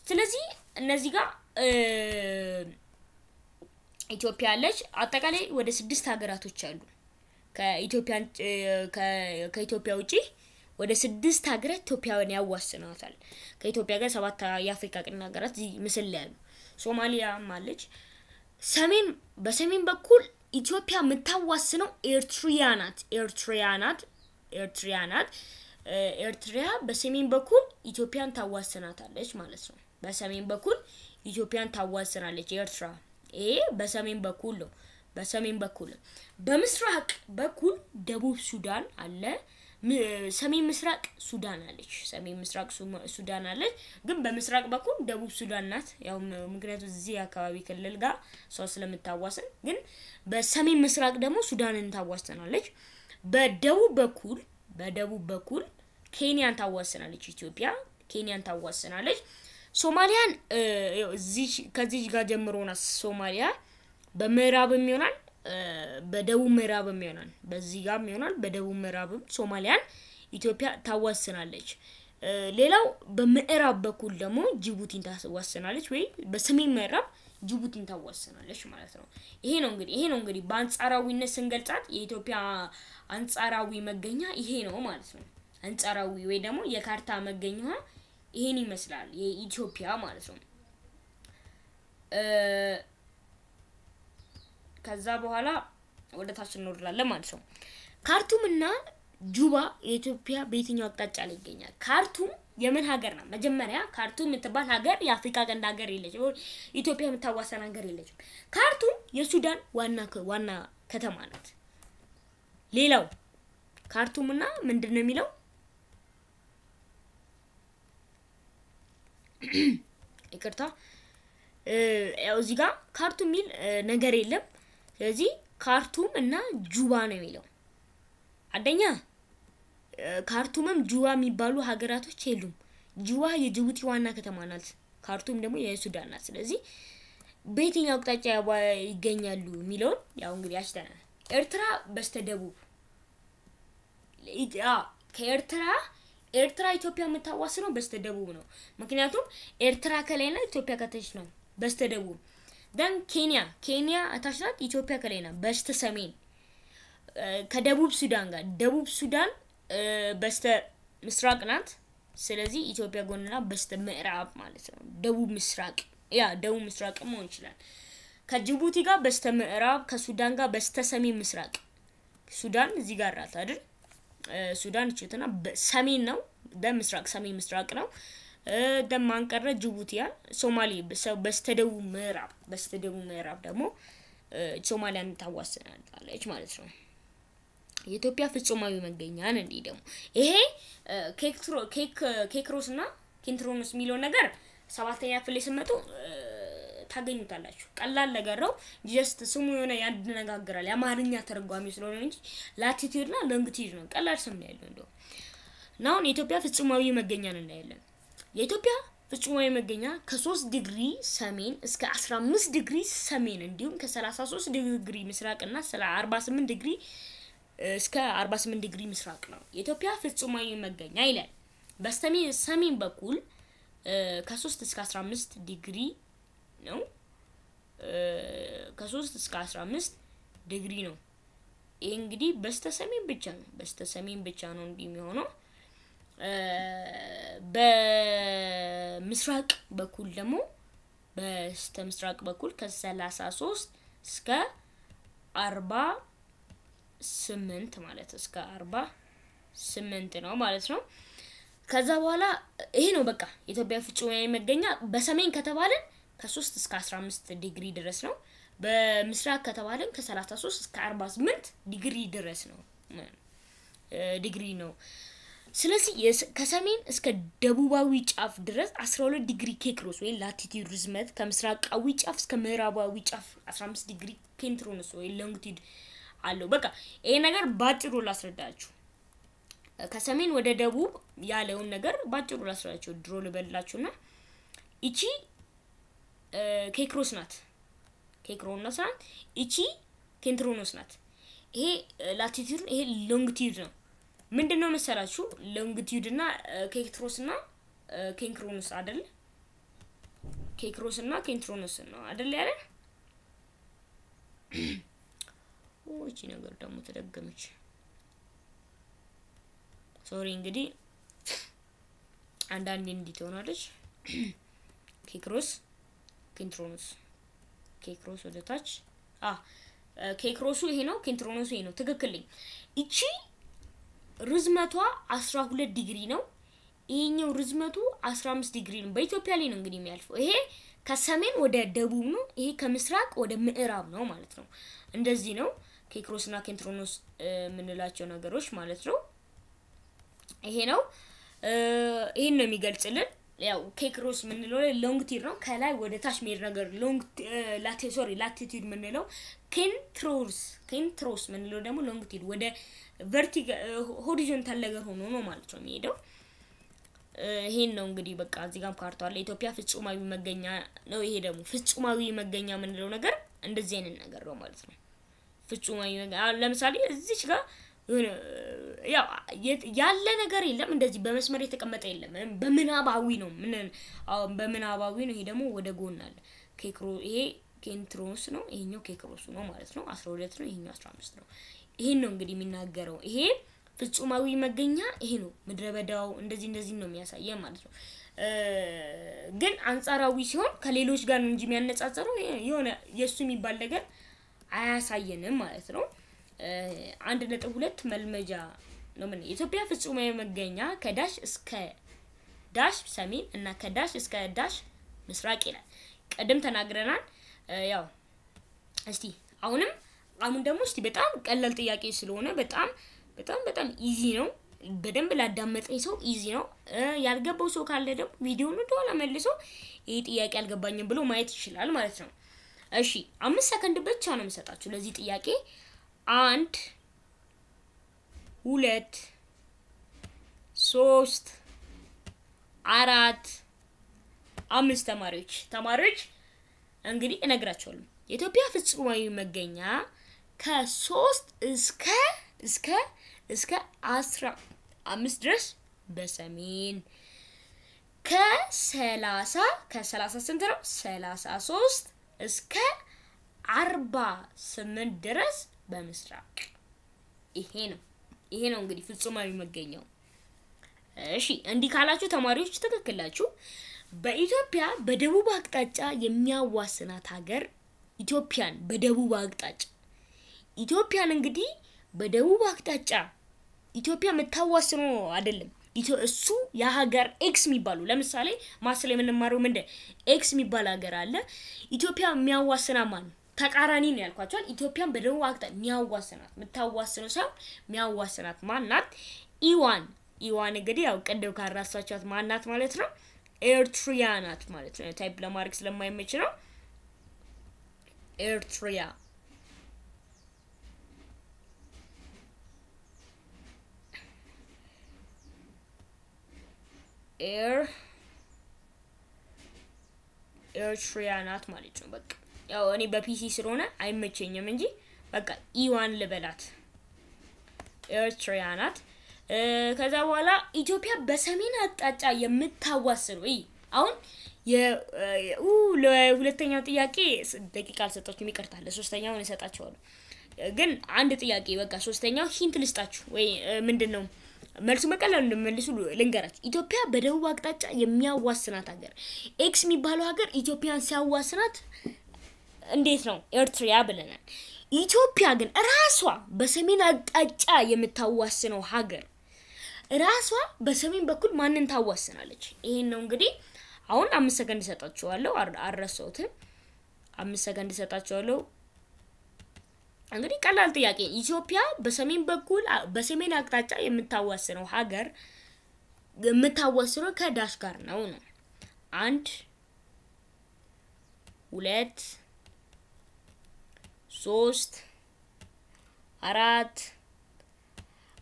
A: ስለዚህ እነዚህ ጋር ኢትዮጵያ አለች አጠቃላይ ወደ 6 ሀገራቶች አሉ ከኢትዮጵያ ውጪ ወደ 6 ሀገራት ኢትዮጵያን ያዋስናታል ከኢትዮጵያ ጋር 7 የአፍሪካ ቀንድ ሀገራት ምስል ላይ አሉ ሶማሊያ ማለች በሰሜን በኩል ኢትዮጵያ የምታዋስነው ኤርትራ በሰሜን በኩል ኢትዮጵያን ታዋስናታለች ማለት ነው በሰሜን በኩል ኢትዮጵያን ታዋስናለች ኤርትራ በሰሜን በኩል በምስራቅ በኩል ደቡብ ሱዳን አለ ሰሜን ምስራቅ ሱዳን አለች ግን በምስራቅ በኩል ደቡብ ሱዳን ናት ያው ምክንያቱም እዚህ አካባቢ ክልል ጋር ሰው ስለምታዋስን ግን በሰሜን ምስራቅ ደግሞ ሱዳንን ታዋስናለች በደቡብ በኩል ኬንያን ታዋስናለች ኢትዮጵያ ኬንያን ታዋስናለች ሶማሊያን እዚህ ከዚህ ጋር ጀምሮና ሶማሊያ በምዕራብም ይሆናል በደቡብ ምዕራብም ይሆናል በዚህ ጋርም ይሆናል በደቡብ ምዕራብም ሶማሊያን ኢትዮጵያ ታዋስናለች ሌላው በምዕራብ በኩል ደግሞ ጅቡቲን ታዋስናለች ወይ በሰሜን ምዕራብ ጅቡቲን ታዋስናለች ማለት ነው ይሄ ነው እንግዲህ በአንጻራዊነት ስንገልጻት የኢትዮጵያ አንጻራዊ መገኛ ይሄ ነው ማለት ነው አንጻራዊ ወይ ደግሞ የካርታ መገኛ ይሄን ይመስላል የኢትዮጵያ ማለት ነው ከዛ በኋላ ወደ ታች እንወርዳለን ማለት ነው ካርቱምና ጁባ የኢትዮጵያ በየትኛው አቅጣጫ ላይ ይገኛል ካርቱም የምን ሀገር ነው መጀመሪያ ካርቱም የምትባል ሀገር የአፍሪካ ቀንድ ሀገር የለችም ኢትዮጵያ የምታዋሰን ሀገር የለችም ካርቱም የሱዳን ዋና ከተማ ናት ሌላው ካርቱምና ምንድነው የሚለው ይቅርታ እዚህ ጋር ካርቱም ሚል ነገር የለም ስለዚህ ካርቱም እና ጁባ ነው የሚለው አንደኛ ካርቱምም ጁባ የሚባሉ ሀገራቶች የሉም ጁባ የጅቡቲ ዋና ከተማ ናት ካርቱም ደግሞ የሱዳን ናት ስለዚህ በየትኛው አቅጣጫ ይገኛሉ የሚለው ያው እንግዲህ አስተናል ኤርትራ በስተደቡብ ኤርትራ ኢትዮጵያ የምታዋስነው በስተደቡብ ነው ምክንያቱም ኤርትራ ከላይና ኢትዮጵያ ከታች ነው በስተደቡብ then ኬንያ አታች ናት ኢትዮጵያ ከላይና በስተሰሜን ከደቡብ ሱዳን በስተ ምስራቅ ናት ስለዚህ ኢትዮጵያ ጎንና በስተ ምዕራብ ማለት ነው ደቡብ ምስራቅ መሆን ይችላል ከጅቡቲ ጋር በስተ ምዕራብ ከሱዳን ጋር በስተ ሰሜን ምስራቅ ሱዳን እዚህ ጋር ናት አይደል ሱዳን እቺትና ሰሜን ነው በምስራቅ ሰሜን ምስራቅ ነው ደማንቀረ ጅቡቲያ ሶማሊ በስተደቡብ ምዕራብ ደግሞ ሶማሊያን ታዋስናለች ማለት ነው የኢትዮጵያ ፍጹማዊ መገኛን እንዴ ደግሞ ይሄ ኬክሮስና ኬንትሮኖስ ሚለው ነገር 7ኛ ክፍል ሲመጡ ታገኙታላችሁ ቀላል ነገር ነው ጀስት ስሙ የሆነ ያንደነጋግራል የአማርኛ ተርጓሚ ስለሆነ እንጂ ላቲቲዩድና ሎንጊቲዩድ ነው ቀላል ስም ነው ያለው እንደው ናው የኢትዮጵያ ፍጹማዊ መገኛን እናያለን የኢትዮጵያ ፍጹማዊ መገኛ ከ3 ዲግሪ ሰሜን እስከ 15 ዲግሪ ሰሜን እንዲሁም ከ33 ዲግሪ ምስራቅና 48 ዲግሪ እስከ 48 ዲግሪ ምስራቅ ነው የኢትዮጵያ ፍጹማዊ መገኛ ይላል በሰሜን በኩል ከ3 እስከ 15 ዲግሪ ነው ከ3 እስከ 15 ዲግሪ ነው ይሄ እንግዲህ በስተሰሜን ብቻ ነው እንደሚሆነው በምስራቅ በኩል ደግሞ በስተምስራቅ በኩል ከ33 እስከ 48 ማለት እስከ 48 ነው ማለት ነው ከዛ በኋላ ይሄ ነው በቃ ኢትዮጵያ ፍጹማዊ መገኛ በሰሜን ከተባለ ከ3 እስከ 15 ዲግሪ ድረስ ነው በምስራቅ ከተባለ ከ33 እስከ 48 ዲግሪ ድረስ ነው ዲግሪ ነው ስለዚህ ከሰሜን እስከ ደቡባዊ ጫፍ ድረስ 12 ዲግሪ ኬክሮስ ወይ ላቲቲዩድ ርዝመት ከምስራቃዊ ጫፍ እስከ ምዕራባዊ ጫፍ 15 ዲግሪ ኬንትሮኖስ ወይ ሎንጊቲዩድ አለው በቃ ይሄ ነገር ባጭሩ ላስረዳችሁ ከሰሜን ወደ ደቡብ ያለውን ነገር ባጭሩ ላስረዳችሁ ድሮ ልበላችሁና እቺ ኬክሮስ ናት እቺ ኬንትሮኖስ ናት ይሄ ላቲቲዩድ ይሄ ሎንጊቲዩድ ነው ምንድነው መሰላችሁ ሎንጊቲዩድ እና ኬክሮስ እና ኬንክሮኖስ አይደል ኬክሮስ እና ኬንትሮኖስ ነው አይደል ያለ እቺ ነገር ደግሞ ተደገመች ሶሪ እንግዲህ አንዳንዴ እንዲህ ትሆናለች ኬክሮስ ኬንትሮኖስ ኬክሮስ ወደ ታች ኬክሮሱ ይሄ ነው ኬንትሮኖሱ ይሄ ነው ትክክለኛ እቺ ርዝመቷ 12 ዲግሪ ነው ይሄኛው ርዝመቱ 15 ዲግሪ ነው በኢትዮጵያ ላይ ነው እንግዲህ የሚያልፈው ይሄ ከሰሜን ወደ ደቡብ ነው ይሄ ከምስራቅ ወደ ምዕራብ ነው ማለት ነው እንደዚህ ነው ኬክሮስና ኬንትሮኖስ ምንላቸው ነገሮች ማለት ነው ይሄ ነው ይሄን ነው የሚገልጽልን ያው ኬክሮስ ምንለው ሎንጊቲዩድ ነው ከላይ ወደ ታች ሜር ነገር ላቲቲዩድ ምንለው ኬንትሮስ ምንለው ደግሞ ሎንጊቲዩድ ወደ ቨርቲካል ሆሪዞንታል ነገር ሆኖ ነው ማለት ነው የሚሄደው ይሄን ነው እንግዲህ በቃ እዚህ ጋር ካርታው አለ ኢትዮጵያ ፍጹማዊ መገኛ ነው ይሄ ደግሞ ፍጹማዊ መገኛ ምንለው ነገር እንደዚህ አይነት ነገር ነው ማለት ነው ፍጹማዊ ለምሳሌ እዚች ጋር ያው ያለ ነገር የለም እንደዚህ በመስመር የተቀመጠ የለም በመናባዊ ነው በመናባዊ ነው ይሄ ደግሞ ወደ ጎን አለ ይሄ ኬንትሮስ ነው ይሄኛው ኬክሮስ ነው ማለት ነው 12 ነው ይሄኛው 15 ነው ይሄን ነው እንግዲህ የሚናገረው ይሄ ፍጹማዊ መገኛ ይሄ ነው ምድረበዳው እንደዚህ ነው የሚያሳየው ማለት ነው ግን አንጻራዊ ሲሆን ከሌሎች ጋር ነው እንጂ የሚያነጻጽረው የሆነ የሱ የሚባል ነገር አያሳየንም ማለት ነው 1.2 መልመጃ ነው ምን ኢትዮጵያ ፍጹማዊ መገኛ ከዳሽ እስከ ዳሽ ሰሜን እና ከዳሽ እስከ ዳሽ ምስራቅ ይላል ቀደም ተናግረናል ያው እስቲ አሁን ደግሞ እስቲ በጣም ቀላል ጥያቄ ስለሆነ በጣም ኢዚ ነው በደንብ ላዳመጠኝ ሰው ኢዚ ነው ያልገባው ሰው ካለ ደግሞ ቪዲዮውን ወደኋላ መልሶ ይሄ ጥያቄ አልገባኝም ብሎ ማየት ይችላል ማለት ነው እሺ 5 ሰከንድ ብቻ ነው የምሰጣችሁ ለዚህ ጥያቄ 1 2 3 4 5 ተማሪዎች እንግዲህ እነግራችኋለሁ የኢትዮጵያ ፍጹማዊ መገኛ ከ3 እስከ 15 ድረስ በሰሜን ከ30 ስንት ነው 33 እስከ 48 ድረስ በምስራቅ ይሄ ነው እንግዲህ ፍጹማዊ መገኛው እሺ እንዲህ ካላችሁ ተማሪዎች ተከክላችሁ በኢትዮጵያ በደቡብ አቅጣጫ የሚያዋስናት ሀገር ኢትዮጵያን በደቡብ አቅጣጫ ኢትዮጵያን እንግዲህ በደቡብ አቅጣጫ ኢትዮጵያ መታዋስነው አይደለም እሱ የሀገር ኤክስ የሚባሉ ለምሳሌ ማስለ የምንማረው ምንድነው ኤክስ የሚባል ሀገር አለ ኢትዮጵያ የሚያዋስና ማን ተቃራኒ ነው ያልኳችሁ ኢትዮጵያን በደቡብ አቅጣጫ የሚያዋስናት መታዋስነው ሰው የሚያዋስናት ማንናት ኢዋን እንግዲህ ያው ቀደው ካራሳቻት ማንናት ማለት ነው ኤርትሪያ ናት ማለት ነው ታይፕ ለማድረግ ስለማይመች ነው ኤርትሪያ ኤርትሪያ ናት ማለት ነው በቃ ያው እኔ በፒሲ ስለሆነ አይመቸኝም እንጂ በቃ ኢዋን ልበላት ኤርትሪያ ናት ከዛ በኋላ ኢትዮጵያ በሰሜን አቅጣጫ የምታዋስነው አሁን ለሁለተኛው ጥያቄ ደቂቃ አልሰጣችሁም ይቀርታል ለሶስተኛው እንሰጣችኋለሁ ግን አንድ ጥያቄ በቃ ሶስተኛው ሂንት ልስጣችሁ ወይ ምንድነው መልሱ በቀላሉ እንደምመልሱ ልንገራችሁ ኢትዮጵያ በደቡብ አቅጣጫ የሚያዋስናት ሀገር ኤክስ የሚባለው ሀገር ኢትዮጵያን ሲያዋስናት እንዴት ነው ኤርትሪያ ብለናል ኢትዮጵያ ግን ራሷ በሰሜን አቅጣጫ የምታዋስነው ሀገር ራሷ በሰሜን በኩል ማንን ታዋስናለች ይሄን ነው እንግዲህ አሁን 5 ሰከንድ ሰጣችኋለሁ አረሰውት 5 ሰከንድ ሰጣችኋለሁ እንግዲህ ቀላል ጥያቄ ኢትዮጵያ በሰሜን በኩል በሰሜን አቅጣጫ የምታዋስነው ሀገር የምታዋስነው ከዳሽ ጋር ነው 1 2 3 4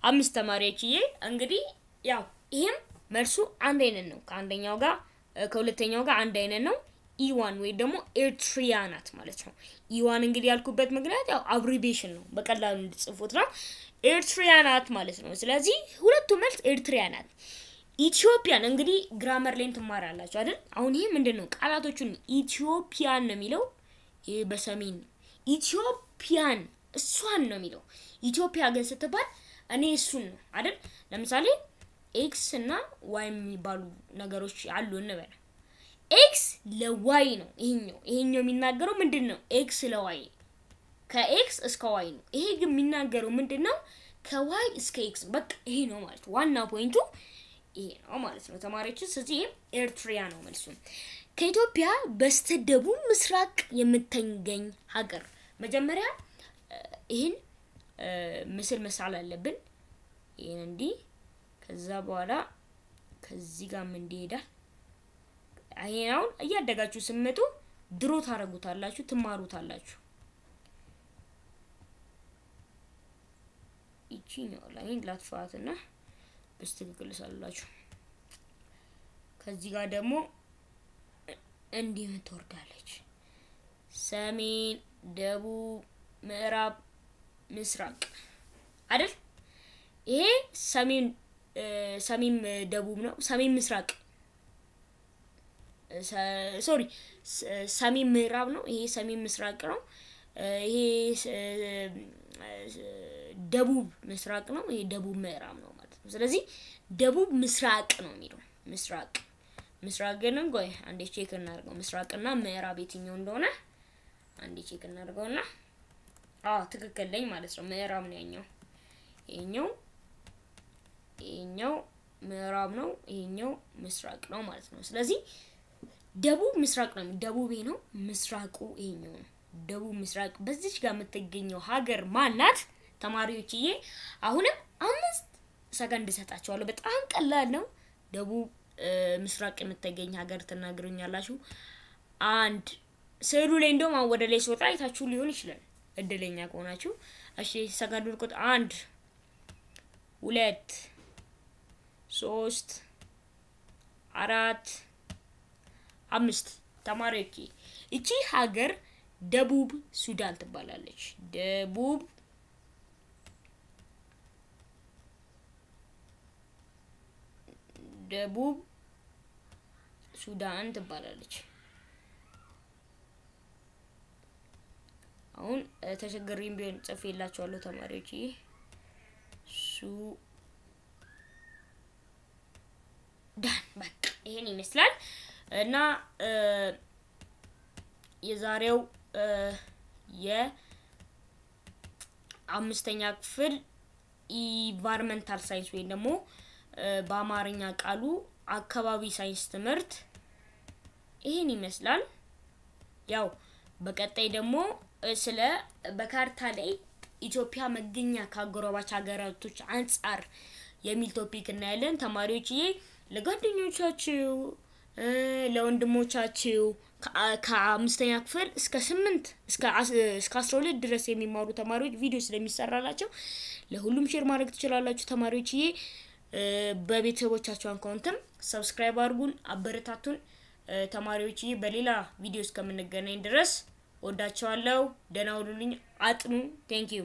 A: 5 ተማሪዎችዬ እንግዲህ ያው ይሄም መልሱ አንድ አይነት ነው ከአንደኛው ጋር ከሁለተኛው ጋር አንድ አይነት ነው ኢዋን ወይ ደግሞ ኤርትሪያ ናት ማለት ነው። ኢዋን እንግዲህ ያልኩበት ምክንያት ያው አብሪቬሽን ነው በቀላሉ እንድጽፉት ነው። ኤርትሪያ ናት ማለት ነው። ስለዚህ ሁለቱ መልስ ኤርትሪያ ናት። ኢትዮጵያን እንግዲህ ግራመር ላይ ትማራላችሁ አይደል? አሁን ይሄ ምንድነው ቃላቶቹን ኢትዮጵያን ነው የሚለው ይሄ በሰሜን ኢትዮጵያን እሷን ነው የሚለው። ኢትዮጵያ ግን ስትባል እኔ እሱን ነው አይደል? ለምሳሌ ኤክስ እና ዋይ የሚባሉ ነገሮች አሉ እንበል። ኤክስ ለዋይ ነው ይሄኛው የሚናገረው ምንድነው ኤክስ ለዋይ ከኤክስ እስከ ዋይ ነው። ይሄ ግን የሚናገረው ምንድነው ከዋይ እስከ ኤክስ በቃ ይሄ ነው ማለት ዋና ፖይንቱ ይሄ ነው ማለት ነው ተማሪዎች። ስለዚህ ኤርትሪያ ነው መልሱ። ከኢትዮጵያ በስተደቡብ ምስራቅ የምትገኝ ሀገር መጀመሪያ ይሄን ምስል መሳል አለብን። ይሄን እንዲ ከዛ በኋላ ከዚህ ጋር ምን ይሄዳል? አሁን እያደጋችሁ ስመጡ ድሮ ታረጉታላችሁ ትማሩታላችሁ። እቺ ነው ላይን ላትፋትና በስተግል ሳላችሁ ከዚህ ጋር ደግሞ እንዲህ ትወርዳለች። ሰሜን፣ ደቡብ፣ ምዕራብ፣ ምስራቅ አይደል? ይሄ ሰሜን ደቡብ ነው። ሰሜን ምስራቅ ሶሪ ሰሜን ምዕራብ ነው። ይሄ ሰሜን ምስራቅ ነው። ይሄ ደቡብ ምስራቅ ነው። ይሄ ደቡብ ምዕራብ ነው ማለት ነው። ስለዚህ ደቡብ ምስራቅ ነው የሚለው ምስራቅ ግን ቆይ አንዴ ቼክ እናድርገው። ምስራቅና ምዕራብ የትኛው እንደሆነ አንዴ ቼክ እናድርገውና ትክክል ነኝ ማለት ነው። ምዕራብ ነው ይሄኛው ምዕራብ ነው፣ ይሄኛው ምስራቅ ነው ማለት ነው። ስለዚህ ደቡብ ምስራቅ ነው። ደቡብ ነው፣ ምስራቁ ይሄኛው ነው። ደቡብ ምስራቅ በዚች ጋር የምትገኘው ሀገር ማናት ተማሪዎችዬ? አሁንም 5 ሰከንድ ሰጣችኋለሁ። በጣም ቀላል ነው። ደቡብ ምስራቅ የምትገኝ ሀገር ተናግሩኛላችሁ። አንድ ስዕሉ ላይ እንደውም ወደ ላይ ሲወጣ አይታችሁ ሊሆን ይችላል እድለኛ ከሆናችሁ። እሺ ሰከንዱን ቁጥ 1 2 3 4 5 ተማሪዎች እቺ ሀገር ደቡብ ሱዳን ትባላለች። ደቡብ ሱዳን ትባላለች። አሁን ተቸግሬም ቢሆን ጽፌላችኋለሁ ተማሪዎች። ሱዳን በቃ ይሄን ይመስላል እና የዛሬው የአምስተኛ ክፍል ኢንቫይሮንመንታል ሳይንስ ወይ ደግሞ በአማርኛ ቃሉ አካባቢ ሳይንስ ትምህርት ይሄን ይመስላል። ያው በቀጣይ ደግሞ ስለ በካርታ ላይ ኢትዮጵያ መገኛ ከአጎራባች ሀገራቶች አንፃር የሚል ቶፒክ እናያለን ተማሪዎችዬ። ለጓደኞቻችሁ ለወንድሞቻችሁ ከአምስተኛ ክፍል እስከ 8 እስከ 12 ድረስ የሚማሩ ተማሪዎች ቪዲዮ ስለሚሰራላቸው ለሁሉም ሼር ማድረግ ትችላላችሁ ተማሪዎችዬ። በቤተሰቦቻችሁ አካውንትም ሰብስክራይብ አድርጉን፣ አበረታቱን ተማሪዎችዬ። በሌላ ቪዲዮ እስከምንገናኝ ድረስ ወዳችኋለሁ። ደህና ሁኑልኝ። አጥኑ። ቴንክ ዩ